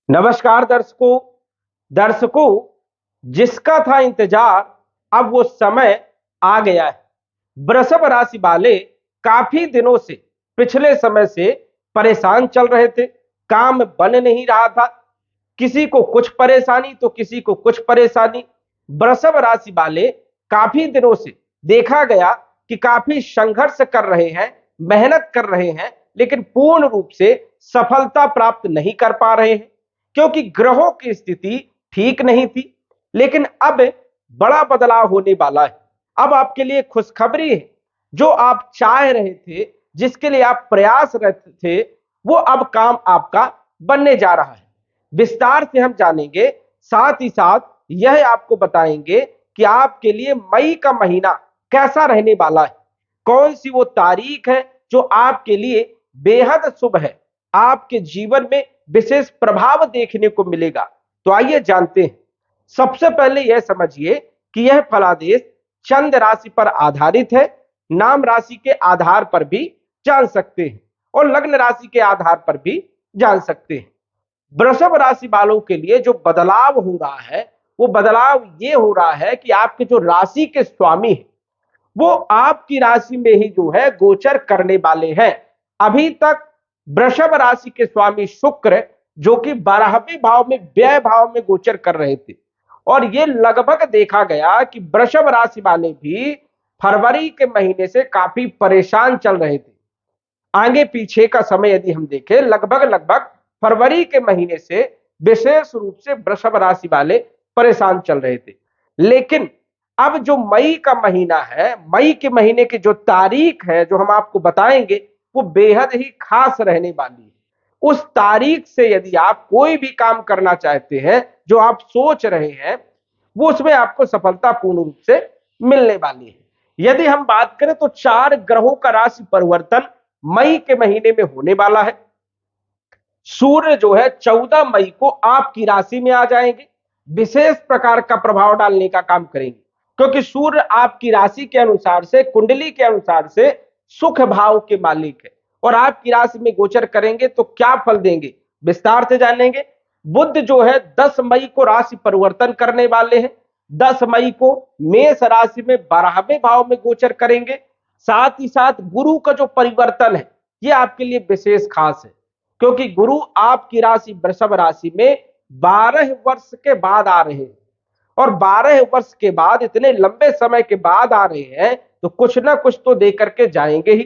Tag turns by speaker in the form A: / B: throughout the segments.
A: नमस्कार दर्शकों। जिसका था इंतजार, अब वो समय आ गया है। वृषभ राशि वाले काफी दिनों से, पिछले समय से परेशान चल रहे थे। काम बन नहीं रहा था। किसी को कुछ परेशानी तो किसी को कुछ परेशानी। वृषभ राशि वाले काफी दिनों से देखा गया कि काफी संघर्ष कर रहे हैं, मेहनत कर रहे हैं, लेकिन पूर्ण रूप से सफलता प्राप्त नहीं कर पा रहे हैं, क्योंकि ग्रहों की स्थिति ठीक नहीं थी। लेकिन अब बड़ा बदलाव होने वाला है। अब आपके लिए खुशखबरी है। जो आप चाह रहे थे, जिसके लिए आप प्रयासरत थे, वो अब काम आपका बनने जा रहा है। विस्तार से हम जानेंगे, साथ ही साथ यह आपको बताएंगे कि आपके लिए मई का महीना कैसा रहने वाला है। कौन सी वो तारीख है जो आपके लिए बेहद शुभ है, आपके जीवन में विशेष प्रभाव देखने को मिलेगा। तो आइए जानते हैं। सबसे पहले यह समझिए कि यह फलादेश चंद्र राशि पर आधारित है। नाम राशि के आधार पर भी जान सकते हैं और लग्न राशि के आधार पर भी जान सकते हैं। वृषभ राशि वालों के लिए जो बदलाव हो रहा है, वो बदलाव ये हो रहा है कि आपके जो राशि के स्वामी है, वो आपकी राशि में ही जो है गोचर करने वाले हैं। अभी तक वृषभ राशि के स्वामी शुक्र, जो कि 12वें भाव में, व्यय भाव में गोचर कर रहे थे, और ये लगभग देखा गया कि वृषभ राशि वाले भी फरवरी के महीने से काफी परेशान चल रहे थे। आगे पीछे का समय यदि हम देखें, लगभग लगभग फरवरी के महीने से विशेष रूप से वृषभ राशि वाले परेशान चल रहे थे। लेकिन अब जो मई का महीना है, मई के महीने की जो तारीख है, जो हम आपको बताएंगे, वो बेहद ही खास रहने वाली है। उस तारीख से यदि आप कोई भी काम करना चाहते हैं, जो आप सोच रहे हैं, वो उसमें आपको सफलता पूर्ण रूप से मिलने वाली है। यदि हम बात करें तो 4 ग्रहों का राशि परिवर्तन मई के महीने में होने वाला है। सूर्य जो है 14 मई को आपकी राशि में आ जाएंगे, विशेष प्रकार का प्रभाव डालने का काम करेंगे, क्योंकि सूर्य आपकी राशि के अनुसार से, कुंडली के अनुसार से सुख भाव के मालिक है, और आपकी राशि में गोचर करेंगे तो क्या फल देंगे, विस्तार से जानेंगे। बुध जो है 10 मई को राशि परिवर्तन करने वाले हैं। 10 मई को मेष राशि में 12वें भाव में गोचर करेंगे। साथ ही साथ गुरु का जो परिवर्तन है, ये आपके लिए विशेष खास है, क्योंकि गुरु आपकी राशि वृषभ राशि में 12 वर्ष के बाद आ रहे हैं, और 12 वर्ष के बाद, इतने लंबे समय के बाद आ रहे हैं, तो कुछ ना कुछ तो दे करके जाएंगे ही।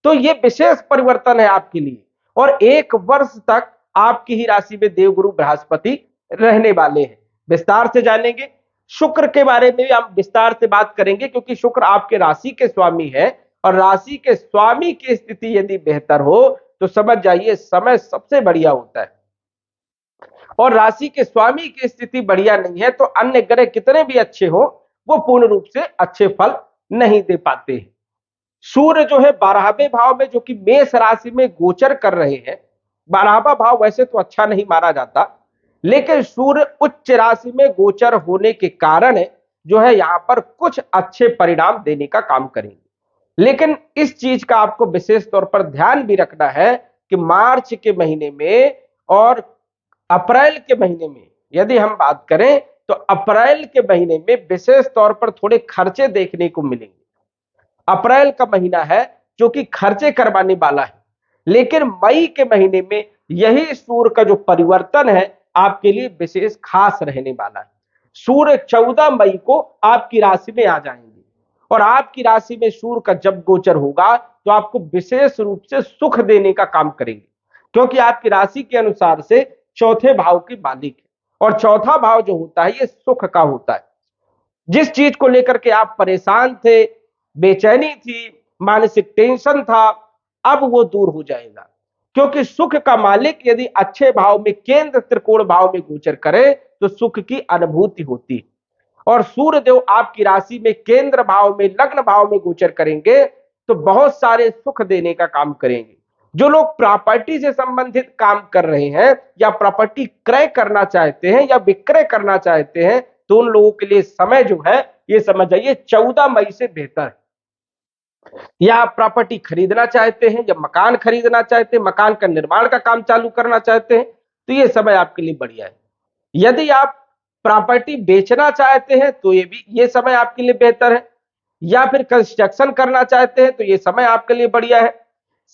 A: तो ये विशेष परिवर्तन है आपके लिए, और 1 वर्ष तक आपकी ही राशि में देवगुरु बृहस्पति रहने वाले हैं। विस्तार से जानेंगे। शुक्र के बारे में भी हम विस्तार से बात करेंगे, क्योंकि शुक्र आपके राशि के स्वामी है, और राशि के स्वामी की स्थिति यदि बेहतर हो तो समझ जाइए समय सबसे बढ़िया होता है। और राशि के स्वामी की स्थिति बढ़िया नहीं है तो अन्य ग्रह कितने भी अच्छे हो, वो पूर्ण रूप से अच्छे फल नहीं दे पाते हैं। सूर्य जो है 12वें भाव में, जो कि मेष राशि में गोचर कर रहे हैं। 12वां भाव वैसे तो अच्छा नहीं माना जाता, लेकिन सूर्य उच्च राशि में गोचर होने के कारण जो है यहां पर कुछ अच्छे परिणाम देने का काम करेंगे। लेकिन इस चीज का आपको विशेष तौर पर ध्यान भी रखना है कि मार्च के महीने में और अप्रैल के महीने में यदि हम बात करें, तो अप्रैल के महीने में विशेष तौर पर थोड़े खर्चे देखने को मिलेंगे। अप्रैल का महीना है जो कि खर्चे करवाने वाला है, लेकिन मई के महीने में यही सूर्य का जो परिवर्तन है आपके लिए विशेष खास रहने वाला है। सूर्य 14 मई को आपकी राशि में आ जाएंगे, और आपकी राशि में सूर्य का जब गोचर होगा तो आपको विशेष रूप से सुख देने का काम करेंगे, क्योंकि आपकी राशि के अनुसार से चौथे भाव की मालिक है, और चौथा भाव जो होता है ये सुख का होता है। जिस चीज को लेकर के आप परेशान थे, बेचैनी थी, मानसिक टेंशन था, अब वो दूर हो जाएगा, क्योंकि सुख का मालिक यदि अच्छे भाव में, केंद्र त्रिकोण भाव में गोचर करे तो सुख की अनुभूति होती है। और सूर्य देव आपकी राशि में केंद्र भाव में, लग्न भाव में गोचर करेंगे तो बहुत सारे सुख देने का काम करेंगे। जो लोग प्रॉपर्टी से संबंधित काम कर रहे हैं, या प्रॉपर्टी क्रय करना चाहते हैं, या विक्रय करना चाहते हैं, तो उन लोगों के लिए समय जो है, ये समझ जाइए 14 मई से बेहतर है। या आप प्रॉपर्टी खरीदना चाहते हैं, या मकान खरीदना चाहते हैं, मकान का निर्माण का काम चालू करना चाहते हैं, तो ये समय आपके लिए बढ़िया है। यदि आप प्रॉपर्टी बेचना चाहते हैं तो ये समय आपके लिए बेहतर है, या फिर कंस्ट्रक्शन करना चाहते हैं तो ये समय आपके लिए बढ़िया है।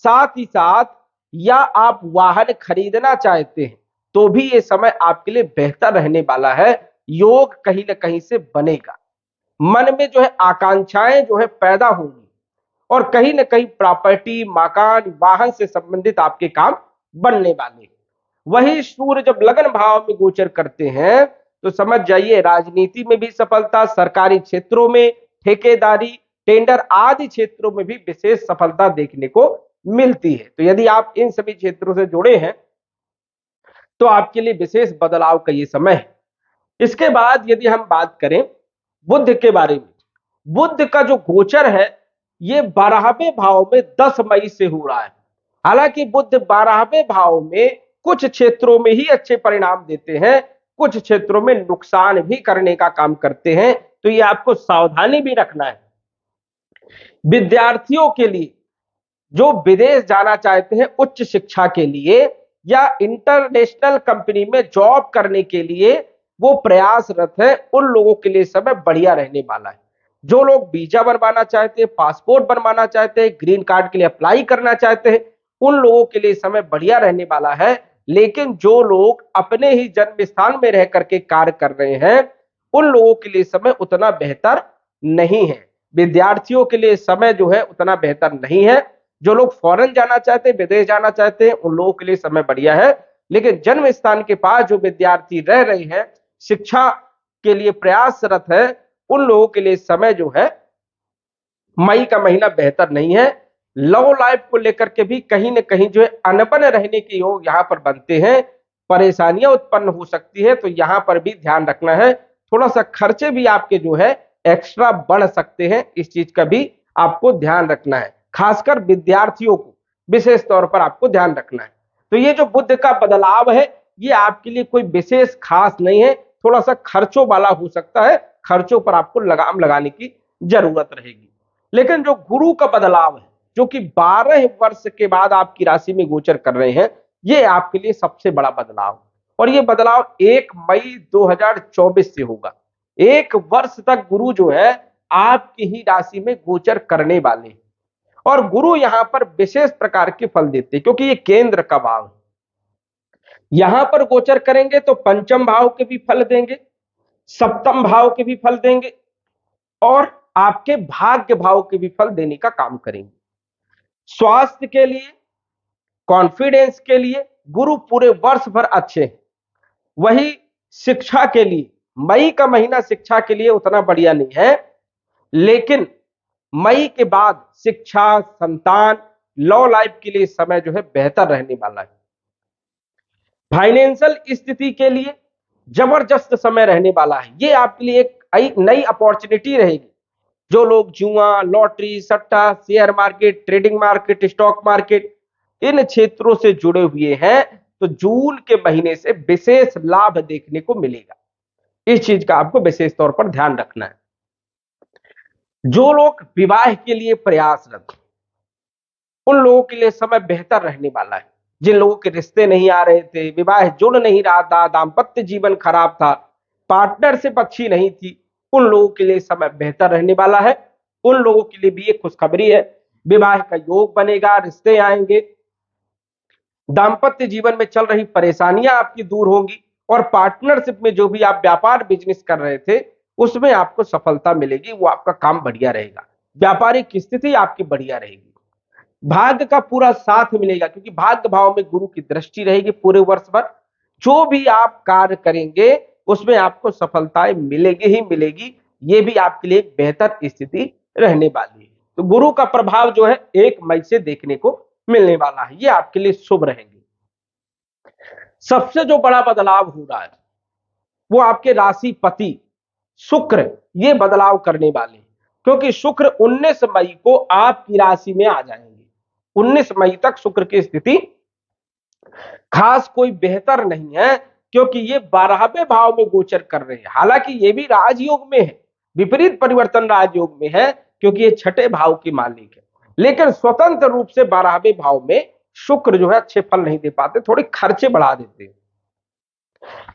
A: साथ ही साथ या आप वाहन खरीदना चाहते हैं तो भी ये समय आपके लिए बेहतर रहने वाला है। योग कहीं ना कहीं से बनेगा, मन में जो है आकांक्षाएं जो है पैदा होंगी, और कहीं ना कहीं प्रॉपर्टी, मकान, वाहन से संबंधित आपके काम बनने वाले। वही सूर्य जब लगन भाव में गोचर करते हैं तो समझ जाइए राजनीति में भी सफलता, सरकारी क्षेत्रों में, ठेकेदारी, टेंडर आदि क्षेत्रों में भी विशेष सफलता देखने को मिलती है। तो यदि आप इन सभी क्षेत्रों से जुड़े हैं तो आपके लिए विशेष बदलाव का ये समय है। इसके बाद यदि हम बात करें बुध के बारे में, बुध का जो गोचर है ये 12वें भाव में 10 मई से हो रहा है। हालांकि बुध 12वें भाव में कुछ क्षेत्रों में ही अच्छे परिणाम देते हैं, कुछ क्षेत्रों में नुकसान भी करने का काम करते हैं, तो ये आपको सावधानी भी रखना है। विद्यार्थियों के लिए जो विदेश जाना चाहते हैं उच्च शिक्षा के लिए या इंटरनेशनल कंपनी में जॉब करने के लिए वो प्रयासरत है, उन लोगों के लिए समय बढ़िया रहने वाला है। जो लोग वीजा बनवाना चाहते हैं, पासपोर्ट बनवाना चाहते हैं, ग्रीन कार्ड के लिए अप्लाई करना चाहते हैं, उन लोगों के लिए समय बढ़िया रहने वाला है। लेकिन जो लोग अपने ही जन्म स्थान में रह करके कार्य कर रहे हैं उन लोगों के लिए समय उतना बेहतर नहीं है। विद्यार्थियों के लिए समय जो है उतना बेहतर नहीं है। जो लोग फॉरेन जाना चाहते हैं, विदेश जाना चाहते हैं, उन लोगों के लिए समय बढ़िया है। लेकिन जन्म स्थान के पास जो विद्यार्थी रह रहे हैं, शिक्षा के लिए प्रयासरत है, उन लोगों के लिए समय जो है मई का महीना बेहतर नहीं है। लव लाइफ को लेकर के भी कहीं ना कहीं जो है अनबन रहने के योग यहां पर बनते हैं, परेशानियां उत्पन्न हो सकती है, तो यहां पर भी ध्यान रखना है। थोड़ा सा खर्चे भी आपके जो है एक्स्ट्रा बढ़ सकते हैं, इस चीज का भी आपको ध्यान रखना है। खासकर विद्यार्थियों को विशेष तौर पर आपको ध्यान रखना है। तो ये जो बुध का बदलाव है ये आपके लिए कोई विशेष खास नहीं है, थोड़ा सा खर्चों वाला हो सकता है, खर्चों पर आपको लगाम लगाने की जरूरत रहेगी। लेकिन जो गुरु का बदलाव है जो कि 12 वर्ष के बाद आपकी राशि में गोचर कर रहे हैं, ये आपके लिए सबसे बड़ा बदलाव, और ये बदलाव 1 मई 2024 से होगा। 1 वर्ष तक गुरु जो है आपकी ही राशि में गोचर करने वाले हैं, और गुरु यहां पर विशेष प्रकार के फल देते हैं क्योंकि ये केंद्र का भाव है। यहां पर गोचर करेंगे तो पंचम भाव के भी फल देंगे, सप्तम भाव के भी फल देंगे, और आपके भाग्य भाव के भी फल देने का काम करेंगे। स्वास्थ्य के लिए, कॉन्फिडेंस के लिए गुरु पूरे वर्ष भर अच्छे हैं। वही शिक्षा के लिए मई का महीना शिक्षा के लिए उतना बढ़िया नहीं है, लेकिन मई के बाद शिक्षा, संतान, लव लाइफ के लिए समय जो है बेहतर रहने वाला है। फाइनेंशियल स्थिति के लिए जबरदस्त समय रहने वाला है। ये आपके लिए एक नई अपॉर्चुनिटी रहेगी। जो लोग जुआ, लॉटरी, सट्टा, share market, trading market, stock market in क्षेत्रों से जुड़े हुए हैं तो जून के महीने से विशेष लाभ देखने को मिलेगा। इस चीज का आपको विशेष तौर पर ध्यान रखना है। जो लोग विवाह के लिए प्रयासरत, उन लोगों के लिए समय बेहतर रहने वाला है। जिन लोगों के रिश्ते नहीं आ रहे थे, विवाह जुड़ नहीं रहा था, दाम्पत्य जीवन खराब था, पार्टनरशिप अच्छी नहीं थी, उन लोगों के लिए समय बेहतर रहने वाला है। उन लोगों के लिए भी एक खुशखबरी है, विवाह का योग बनेगा, रिश्ते आएंगे, दाम्पत्य जीवन में चल रही परेशानियां आपकी दूर होंगी, और पार्टनरशिप में जो भी आप व्यापार बिजनेस कर रहे थे उसमें आपको सफलता मिलेगी, वो आपका काम बढ़िया रहेगा, व्यापारिक स्थिति आपकी बढ़िया रहेगी। भाग्य का पूरा साथ मिलेगा क्योंकि भाग्य भाव में गुरु की दृष्टि रहेगी पूरे वर्ष भर। जो भी आप कार्य करेंगे उसमें आपको सफलताएं मिलेगी ही मिलेगी। ये भी आपके लिए एक बेहतर स्थिति रहने वाली है। तो गुरु का प्रभाव जो है 1 मई से देखने को मिलने वाला है, ये आपके लिए शुभ रहेंगे। सबसे जो बड़ा बदलाव हो रहा है वो आपके राशिपति शुक्र ये बदलाव करने वाले हैं, क्योंकि शुक्र 19 मई को आपकी राशि में आ जाएंगे। 19 मई तक शुक्र की स्थिति खास कोई बेहतर नहीं है, क्योंकि ये 12वें भाव में गोचर कर रहे हैं। हालांकि ये भी राजयोग में है, विपरीत परिवर्तन राजयोग में है क्योंकि ये छठे भाव की मालिक है, लेकिन स्वतंत्र रूप से 12वें भाव में शुक्र जो है अच्छे फल नहीं दे पाते, थोड़े खर्चे बढ़ा देते हैं।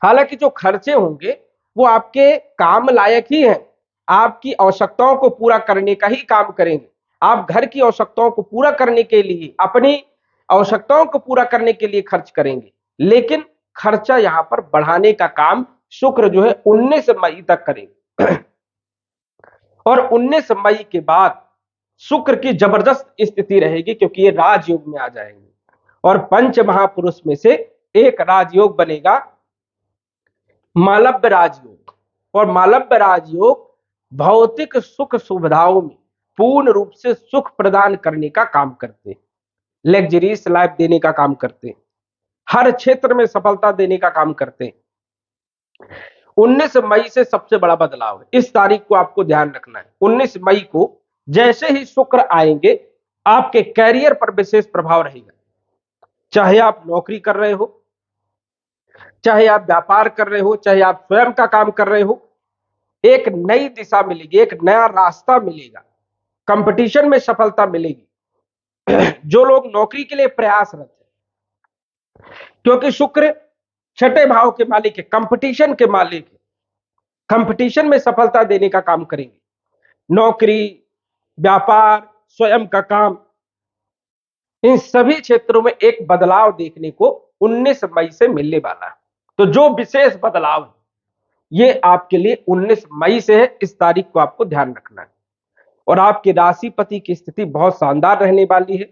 A: हालांकि जो खर्चे होंगे वो आपके काम लायक ही हैं, आपकी आवश्यकताओं को पूरा करने का ही काम करेंगे। आप घर की आवश्यकताओं को पूरा करने के लिए, अपनी आवश्यकताओं को पूरा करने के लिए खर्च करेंगे, लेकिन खर्चा यहां पर बढ़ाने का काम शुक्र जो है 19 मई तक करेंगे। और 19 मई के बाद शुक्र की जबरदस्त स्थिति रहेगी, क्योंकि ये राजयोग में आ जाएंगे और पंच महापुरुष में से एक राजयोग बनेगा मालव्य राजयोग। और मालव्य राजयोग भौतिक सुख सुविधाओं में पूर्ण रूप से सुख प्रदान करने का काम करते हैं, लग्जरीज लाइफ देने का काम करते हैं, हर क्षेत्र में सफलता देने का काम करते हैं। 19 मई से सबसे बड़ा बदलाव है, इस तारीख को आपको ध्यान रखना है। 19 मई को जैसे ही शुक्र आएंगे आपके कैरियर पर विशेष प्रभाव रहेगा। चाहे आप नौकरी कर रहे हो, चाहे आप व्यापार कर रहे हो, चाहे आप स्वयं का काम कर रहे हो, एक नई दिशा मिलेगी, एक नया रास्ता मिलेगा, कंपटीशन में सफलता मिलेगी। जो लोग नौकरी के लिए प्रयासरत है, क्योंकि शुक्र छठे भाव के मालिक है, कंपटीशन के मालिक है, कंपटीशन में सफलता देने का काम करेंगे। नौकरी, व्यापार, स्वयं का काम, इन सभी क्षेत्रों में एक बदलाव देखने को 19 मई से मिलने वाला है। तो जो विशेष बदलाव है ये आपके लिए 19 मई से है, इस तारीख को आपको ध्यान रखना है। और आपके राशिपति की स्थिति बहुत शानदार रहने वाली है।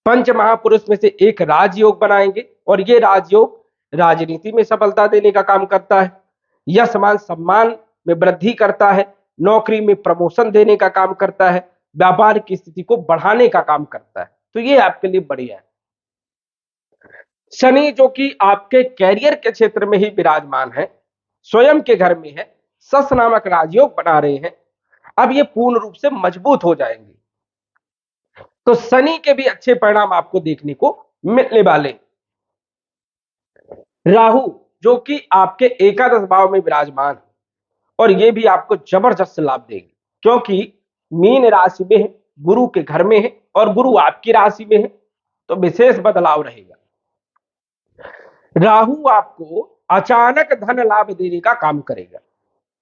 A: पंच महापुरुष में से एक राजयोग बनाएंगे और ये राजयोग राजनीति में सफलता देने का काम करता है, यश मान सम्मान में वृद्धि करता है, नौकरी में प्रमोशन देने का काम करता है, व्यापार की स्थिति को बढ़ाने का काम करता है। तो ये आपके लिए बढ़िया है। शनि जो कि आपके कैरियर के क्षेत्र में ही विराजमान है, स्वयं के घर में है, सस नामक राजयोग बना रहे हैं, अब ये पूर्ण रूप से मजबूत हो जाएंगे। तो शनि के भी अच्छे परिणाम आपको देखने को मिलने वाले। राहु जो कि आपके एकादश भाव में विराजमान है और ये भी आपको जबरदस्त लाभ देंगे, क्योंकि मीन राशि में है, गुरु के घर में है और गुरु आपकी राशि में है, तो विशेष बदलाव रहेगा। राहु आपको अचानक धन लाभ देने का काम करेगा,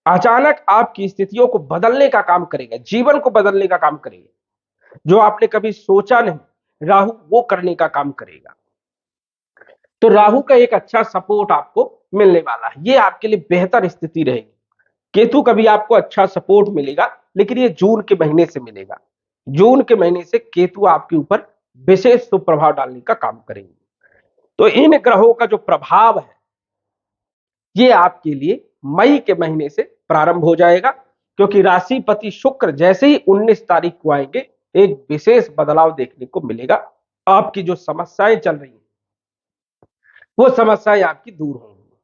A: अचानक आपकी स्थितियों को बदलने का काम करेगा, जीवन को बदलने का काम करेगा। जो आपने कभी सोचा नहीं, राहु वो करने का काम करेगा। तो राहु का एक अच्छा सपोर्ट आपको मिलने वाला है, ये आपके लिए बेहतर स्थिति रहेगी। केतु का भी आपको अच्छा सपोर्ट मिलेगा, लेकिन ये जून के महीने से मिलेगा। जून के महीने से केतु आपके ऊपर विशेष शुभ प्रभाव डालने का काम करेंगे। तो इन ग्रहों का जो प्रभाव है ये आपके लिए मई के महीने से प्रारंभ हो जाएगा, क्योंकि राशिपति शुक्र जैसे ही 19 तारीख को आएंगे एक विशेष बदलाव देखने को मिलेगा। आपकी जो समस्याएं चल रही हैं वो समस्याएं आपकी दूर होंगी।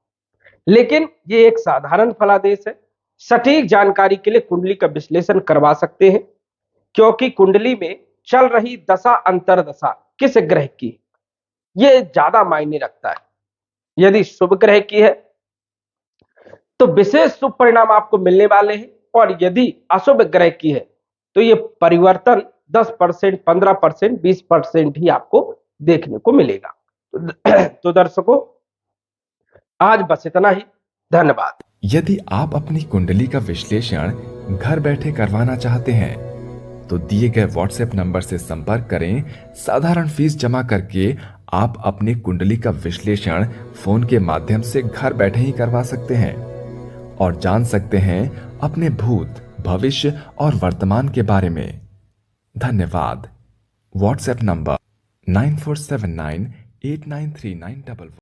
A: लेकिन ये एक साधारण फलादेश है, सटीक जानकारी के लिए कुंडली का विश्लेषण करवा सकते हैं, क्योंकि कुंडली में चल रही दशा अंतरदशा किस ग्रह की ये ज्यादा मायने रखता है। यदि शुभ ग्रह की है तो विशेष शुभ परिणाम आपको मिलने वाले हैं, और यदि अशुभ ग्रह की है तो ये परिवर्तन 10%, 15%, 20% ही आपको देखने को मिलेगा। तो दर्शकों आज बस इतना ही, धन्यवाद।
B: यदि आप अपनी कुंडली का विश्लेषण घर बैठे करवाना चाहते हैं तो दिए गए व्हाट्सएप नंबर से संपर्क करें। साधारण फीस जमा करके आप अपनी कुंडली का विश्लेषण फोन के माध्यम से घर बैठे ही करवा सकते हैं और जान सकते हैं अपने भूत, भविष्य और वर्तमान के बारे में। धन्यवाद। WhatsApp number 9479893911।